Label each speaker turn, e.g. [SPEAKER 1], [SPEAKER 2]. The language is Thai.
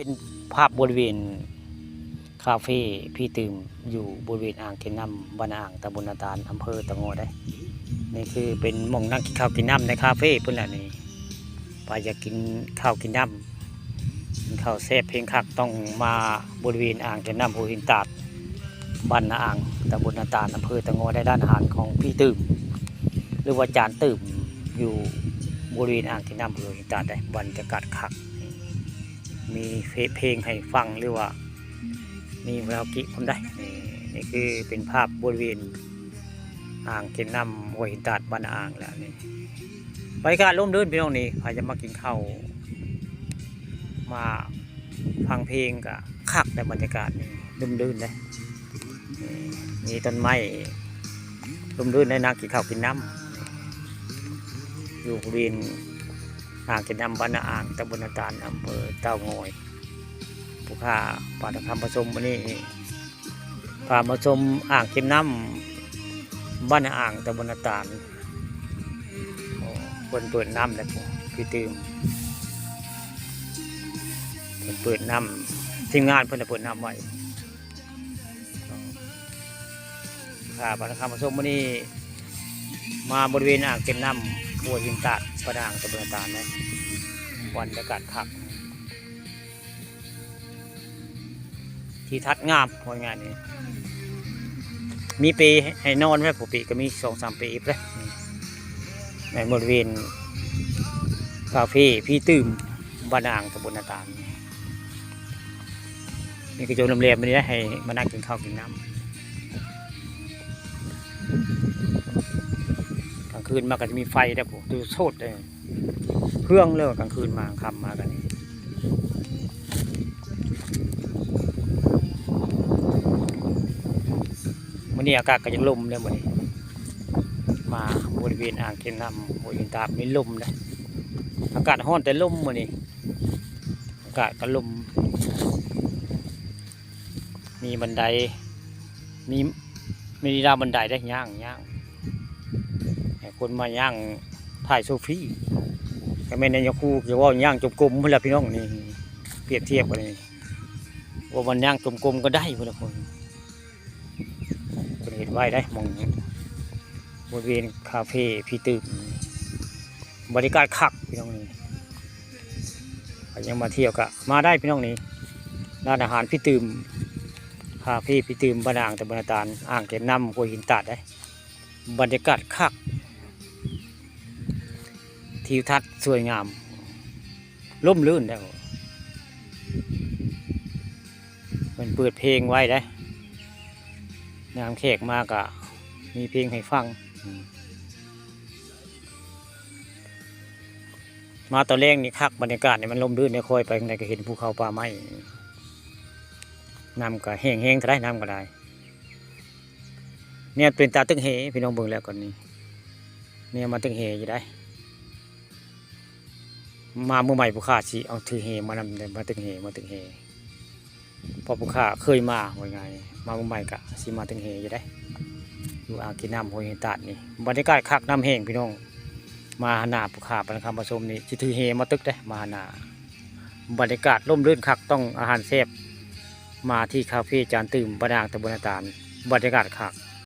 [SPEAKER 1] เป็นภาพบริเวณคาเฟ่พี่ตื่มอยู่บริเวณอ่างเก็บน้ำบ้านอ่างตำบลนาตาลอำเภอตะโงได้นี่คือเป็นหม่องนั่งกินข้าวกินน้ำในคาเฟ่เพื่อนแหละนี่ไปอยากกินข้าวกินน้ำกินข้าวแซ่บเพลงคักต้องมาบริเวณอ่างเก็บน้ำหัวหินตาดบ้านนาอ่างตำบลนาตาลอำเภอตะโงได้ด้านอาหารของพี่ตื่มหรือว่าจานตื่มอยู่บริเวณอ่างเก็บน้ำหัวหินตาดได้บรรยากาศคักมีเพลงให้ฟังหรือว่ามีคาราโอเกะผมได้นี่คือเป็นภาพบริเวณอ่างเก็บน้ำห้วยหินตาดบ้านอ่างแล้วนี่บรรยากาศร่มรื่นพี่น้องนี่ใครจะมากินข้าวมาฟังเพลงกับคักในบรรยากาศนี่ร่มรื่นเลยมีต้นไม้ร่มรื่นในนักกินข้าวกินน้ำอยู่บริเวณอ่างเก็บน้ำบ้านอ่างตำบลนาตาลอำเภอเต้างอยผู้ค้าปาตะคำผสมวันนี้พามาชมอ่างเก็บน้ำบ้านอ่างตำบลนาตาลคนเปิดน้ำเลยพี่ตื่มคนเปิดน้ำทีมงานเพิ่นเปิดน้ำไว้พาปาตะคำผสมวันนี้มาบริเวณอ่างเก็บน้ำหัวหินตาดบ้านอ่างตำบลนาตาลนะวันอากาศคักที่ทัดงามวันงานนี้มีปีให้นอนไหมปกติก็มี2-3 ปีเลยในบริเวณคาเฟ่พี่ตื่มบ้านอ่างตำบลนาตาลนี่คือโจรโรงแรมมันนี้ให้มานั่งกินข้าวกินน้ำกลางคืนมาก็จะมีไฟได้ผมดูโซดเลยเครื่องเลยกลางคืนมาค่ำมากันนี่วันนี้อากาศก็จะลมเลยวันนี้มาบริเวณอ่างเก็บน้ำหัวหินตาดมีลมเลยอากาศร้อนแต่ลมวันนี้อากาศก็ลมมีบันไดมีราวบันไดได้ย่างคนมาย่างถ่ายโซฟี่ก็ไม่ในยคูจะว่าย่างจมกลมเพื่อนพี่น้องนี่เปรียบเทียบกันนี่ว่ามันย่างจมกลมก็ได้เพื่อนคนเห็นไว้ได้มองบริเวณคาเฟ่พี่ตื่มบรรยากาศคักพี่น้องนี่ยังมาเที่ยวก็มาได้พี่น้องนี่ร้านอาหารพี่ตื่มคาเฟ่พี่ตื่มบ้านอ่างตำบลนาตาลอ่างเก็บน้ำห้วยหินตาดได้บรรยากาศคักทิวทัศน์สวยงามร่มรื่นได้มันเปิดเพลงไว้ได้นางแขกมากะมีเพลงให้ฟังมาตอนแรกนี่คักบรรยากาศนี่มันร่มรื่นเนี่ยคอยไปในก็เห็นภูเขาป่าไม้น้ำก็แห้งๆได้น้ำก็ได้เนี่ยเป็นตาตึกเหพี่น้องเบิ่งแล้วก่อนนี้เนี่ยมาตึกเหอยู่ได้มาเมื่อใหม่ผู้ข้าสิเอาถือเหมานำมาตึกเหพอผู้ข้าเคยมาว่าไงมาเมื่อใหม่กะสิมาตึกเหอยู่ได้อยู่อ่างเก็บน้ำห้วยหินตาดนี่บรรยากาศคักน้ำแห้งพี่น้องมาหน้าผู้ข้าเป็นคำผสมนี่สิถือเหมาตึกได้มาหน้าบรรยากาศร่มรื่นคักต้องอาหารแซ่บมาที่คาเฟ่จานตื่มบ้านอ่างตำบลนาตาลบรรยากาศคัก